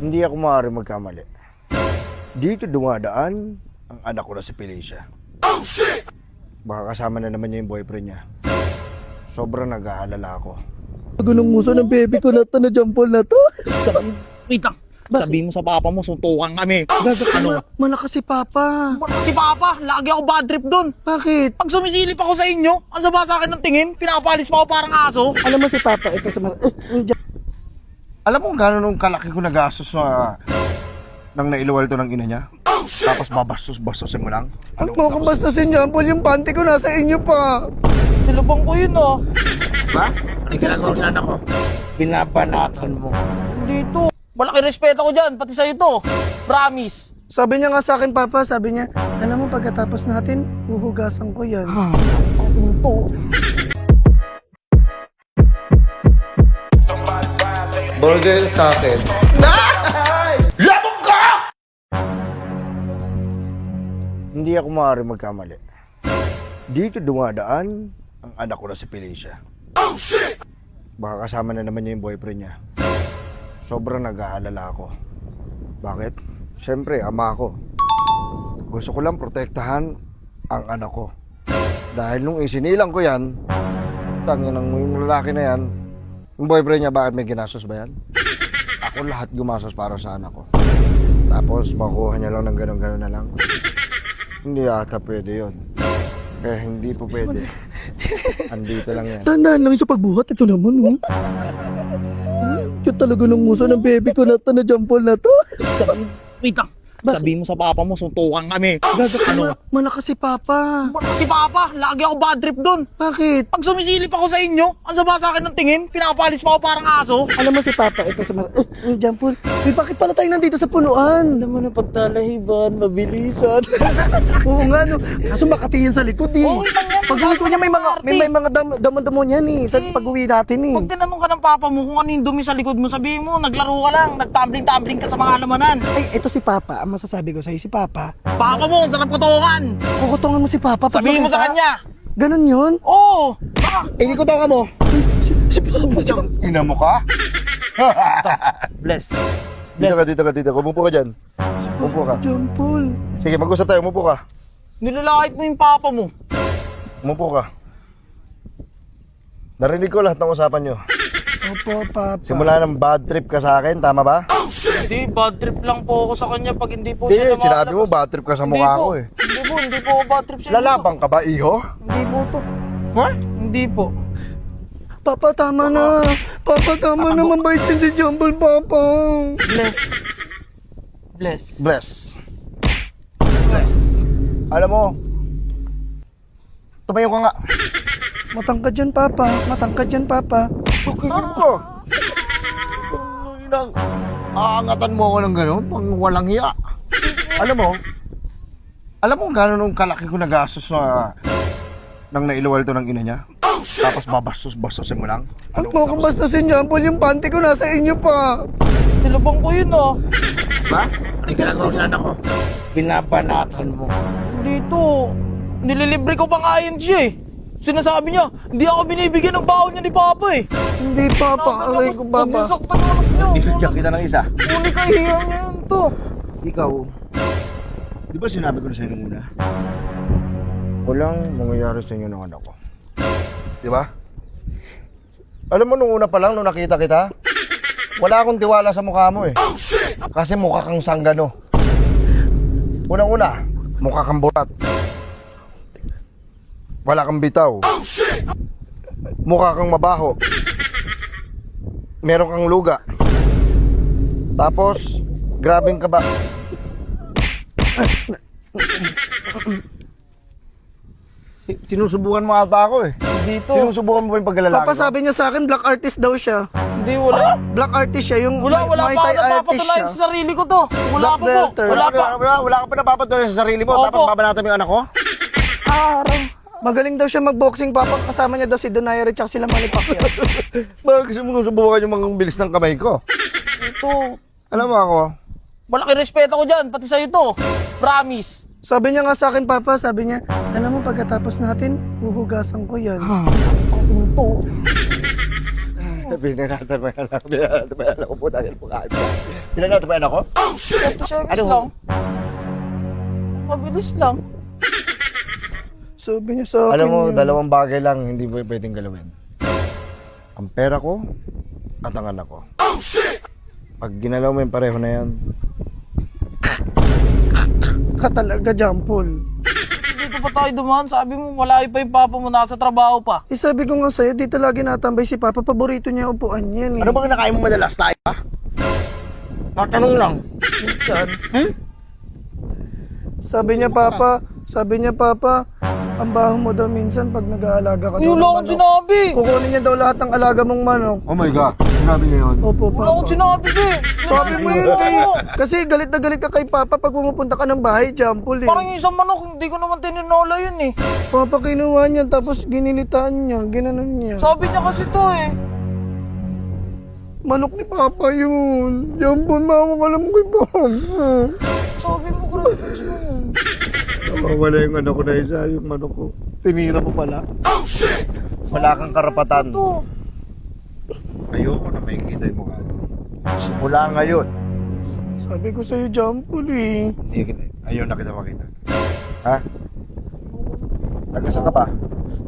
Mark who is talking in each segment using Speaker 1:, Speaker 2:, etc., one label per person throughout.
Speaker 1: Hindi ako maaari magkamali. Dito dumadaan ang anak ko na si Felicia. Oh, shit! Baka kasama na naman niya yung boyfriend niya. Sobrang nag-aalala ako.
Speaker 2: Ganong muso ng baby ko na to, na jumpol na to.
Speaker 3: Wait lang. Sabihin mo sa papa mo, suntukan kami.
Speaker 2: Ano? Malakas si Papa.
Speaker 3: Si papa, lagi ako bad trip doon.
Speaker 2: Bakit?
Speaker 3: Pag sumisilip ako sa inyo, ang sama sa akin ng tingin, pinapalis pa ako parang aso.
Speaker 2: Alam mo si Papa, ito sa
Speaker 1: Alam mo kung gano'n nung kalaki ko nagastos na nang nailuwal to ng ina niya? Tapos babastos-bastosin mo lang?
Speaker 2: Huwag mo akong bastasin, Jampol. Yung panty ko nasa inyo pa.
Speaker 3: Nilabang ko yun ah.
Speaker 1: Ba? Ano yung ginagawa ng anak ko? Binabanatan mo.
Speaker 3: Dito. Malaki respeto ko dyan, pati sa'yo to. Promise.
Speaker 2: Sabi niya nga sa akin, Papa, sabi niya, alam mo, pagkatapos natin, huhugasan ko yan. Ito.
Speaker 1: Burger sa akin. Labog ka! Hindi ako maaari magkamali. Dito dumadaan ang anak ko na si Felicia. Oh, shit! Baka kasama na naman niya yung boyfriend niya. Sobrang nag-aalala ako. Bakit? Siyempre, ama ko. Gusto ko lang protektahan ang anak ko. Dahil nung isinilang ko yan, tangin ng yung lalaki na yan, yung boyfriend niya, bakit may ginastos ba yan? Ako lahat gumastos para sa anak ko. Tapos makuha niya lang ng gano'n-gano'n na lang. Hindi ata pwede yun. Kaya hindi po pwede. Andito lang yan.
Speaker 2: Tandaan lang yung sa pagbuhat. Ito naman, oh. Cute talaga ng muso ng baby ko na to, na jumpol na to.
Speaker 3: Wait lang. Sabihin mo sa papa mo, suntukan kami.
Speaker 2: Malakas si Papa.
Speaker 3: Si papa, lagi ako bad trip doon.
Speaker 2: Bakit?
Speaker 3: Pag sumisilip ako sa inyo, ang sama sa akin ng tingin, pinapalis pa ako parang aso.
Speaker 2: Alam mo si Papa, ito sa Jampol. Bakit pala tayo nandito sa punuan?
Speaker 3: Alam mo na pagtalahiban, mabilisan.
Speaker 2: Oo nga, no. Kaso Makati yan sa likod, eh.
Speaker 3: Oo, lang yan.
Speaker 2: Pag uwi ko niya, may mga damo-damo niyan, eh. Sa pag-uwi natin, eh.
Speaker 3: Pag tinanong ka ng papa mo kung ano yung dumi sa likod mo, sabihin mo, naglaro ka lang, nagtumbling-tumbling ka sa mga alamanan.
Speaker 2: Ay, ito si Papa. Ang masasabi ko sa'yo, si Papa.
Speaker 3: Papa mo, ang sarap kutungan.
Speaker 2: Kukutungan mo si Papa.
Speaker 3: Sabihin mo sa kanya.
Speaker 2: Ganon yun?
Speaker 3: Oo.
Speaker 1: Hindi ko ka mo.
Speaker 2: Si Papa.
Speaker 1: Ina mo ka?
Speaker 3: Bless.
Speaker 1: Dito ka. Umupo ka dyan. Umupo ka.
Speaker 2: Jampol.
Speaker 1: Sige, mag-usap tayo. Umupo ka.
Speaker 3: Nilalait mo yung papa mo.
Speaker 1: Umupo ka. Narinig ko lahat ng usapan nyo.
Speaker 2: Opo, Papa.
Speaker 1: Simula ng bad trip ka sa akin, tama ba?
Speaker 3: Hindi, bad trip lang po ako sa kanya pag hindi po
Speaker 1: Hindi,
Speaker 3: siya
Speaker 1: sinabi mo bad trip ka sa mukha ko eh.
Speaker 3: Hindi po ako bad trip sa inyo.
Speaker 1: Lalabang ka ba, iho?
Speaker 3: Hindi po to. Ha? Hindi po.
Speaker 2: Papa, tama na. Papa, tama na. Mabait din si Jampol, Papa.
Speaker 3: Bless.
Speaker 1: Alam mo, tumayo ka nga.
Speaker 2: Matangkad yan, Papa. Matangkad yan, Papa.
Speaker 1: Okay, ganun ko. Aangatan mo ako ng gano'n, pang walang hiya. Alam mo gano'n nung kalaki ko nagastos na nang nailuwal to ng ina niya? Tapos babastos-bastosin mo lang?
Speaker 2: Huwag mo akong bastasin, Jampol. Yung panty ko nasa inyo pa.
Speaker 3: Nilabang ko yun ah.
Speaker 1: Ba? Ano yung ginagawa ng anak ko? Binabanatan mo.
Speaker 3: Dito. Nililibre ko pa nga yun siya eh. Sinasabi niya, hindi ako binibigyan ng baon niya ni Papa eh.
Speaker 2: Hindi, Papa. Aray ko, Papa.
Speaker 3: Saktan yung anak niyo.
Speaker 1: Bibigyan kita ng isa.
Speaker 3: Uli kahiyang yan to.
Speaker 1: Ikaw, di ba sinabi ko na sa'yo nung una? Walang mangyayari sa inyo ng anak ko. Di ba? Alam mo nung una pa lang, nung nakita kita, wala akong tiwala sa mukha mo eh. Kasi mukha kang sanggano. Unang-una, mukha kang burat. Wala kang bitaw. Mukha kang mabaho. Meron kang luga. Tapos, grabing ka ba? Sinusubukan mo ata ako eh.
Speaker 3: Dito.
Speaker 1: Sinusubukan mo ba yung pagkalalaki
Speaker 2: Papa,
Speaker 1: ko?
Speaker 2: sabi niya sa akin, black artist daw siya.
Speaker 3: Hindi, wala.
Speaker 2: Black artist siya. Yung
Speaker 3: Wala pa
Speaker 2: Muay
Speaker 3: ako
Speaker 2: Thai artist
Speaker 3: napapatunayan
Speaker 2: siya.
Speaker 3: sa sarili ko to. Wala
Speaker 2: Black
Speaker 3: pa po.
Speaker 2: belter.
Speaker 3: Wala pa.
Speaker 1: Wala ka pa napapatuloy sa sarili mo,
Speaker 3: Opo.
Speaker 1: tapos babanatan mo yung anak ko?
Speaker 2: Magaling daw siya magboxing, Papa. Kasama niya daw si Donaire at sila Manny Pacquiao.
Speaker 1: Bakit gusto mo subukan yung mga bilis ng kamay ko?
Speaker 3: Ito.
Speaker 1: Alam mo ako,
Speaker 3: Malaki respeto ko dyan, pati sa'yo to. Promise.
Speaker 2: Sabi niya nga sa akin, Papa, sabi niya, alam mo, pagkatapos natin, huhugasan ko yan. Ito.
Speaker 1: Pinanatabayan ako po dahil pagkain ko. Pinanatabayan ako?
Speaker 3: 30 seconds
Speaker 1: Ano?
Speaker 3: lang. Mabilis lang.
Speaker 2: Sabi niya sa akin
Speaker 1: Alam mo,
Speaker 2: yun.
Speaker 1: dalawang bagay lang hindi mo pwedeng galawin. Ang pera ko at ang anak ko. Pag ginalaw mo yung pareho na yan,
Speaker 2: Ka talaga, Jampol.
Speaker 3: Dito pa tayo dumaan. Sabi mo, malayo pa yung papa mo. Nasa trabaho pa.
Speaker 2: Eh sabi ko nga sa'yo, dito lagi natambay si Papa. Paborito niya upuan yan eh.
Speaker 1: ano bang nakain mo madalas tayo, ha? Matanong lang.
Speaker 3: Saan?
Speaker 2: Sabi niya, Papa, ang baho mo daw minsan pag nag-aalaga ka daw
Speaker 3: Wala
Speaker 2: ng
Speaker 3: akong
Speaker 2: manok.
Speaker 3: sinabi.
Speaker 2: Kukunin niya daw lahat ng alaga mong manok.
Speaker 1: Oh my God, sinabi niya yun.
Speaker 2: Opo,
Speaker 3: Wala
Speaker 2: Papa.
Speaker 3: akong sinabi, be.
Speaker 2: Sabi mo yun eh. Kasi galit na galit ka kay Papa pag pumupunta ka ng bahay, Jampol eh.
Speaker 3: Parang yung isang manok, hindi ko naman tininola yun eh.
Speaker 2: Papa kinuha niya tapos ginilitaan niya, ginanon niya.
Speaker 3: Sabi niya kasi to eh.
Speaker 2: Manok ni Papa yun. Jampol, mawag alam kay Papa.
Speaker 3: Sabi mo, grabe mo yun.
Speaker 1: Wala yung ano ko na isa, yung manok ko. Tinira mo pala. Oh shit! Wala kang karapatan.
Speaker 3: Ito.
Speaker 1: Ayoko na makikita yung mukha mo. Simula ngayon,
Speaker 2: Sabi ko sa'yo, Jampol eh.
Speaker 1: ayaw na kita makita. Ha? Taga-saan ka pa?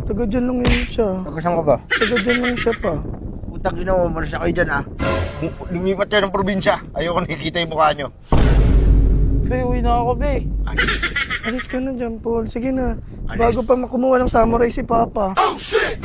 Speaker 2: Taga dyan lang yun siya.
Speaker 1: Taga-saan ka ba?
Speaker 2: Taga dyan lang siya pa.
Speaker 1: Putang ina mo, malas kayo dyan ha. Lumipat kayo ng probinsya. Ayoko nakikita yung mukha nyo.
Speaker 3: Be, uwi na ako, be.
Speaker 2: Alis ka na, Jampol. Sige na.
Speaker 1: Alis.
Speaker 2: Bago pa makumuha ng samurai si Papa.
Speaker 1: Oh shit!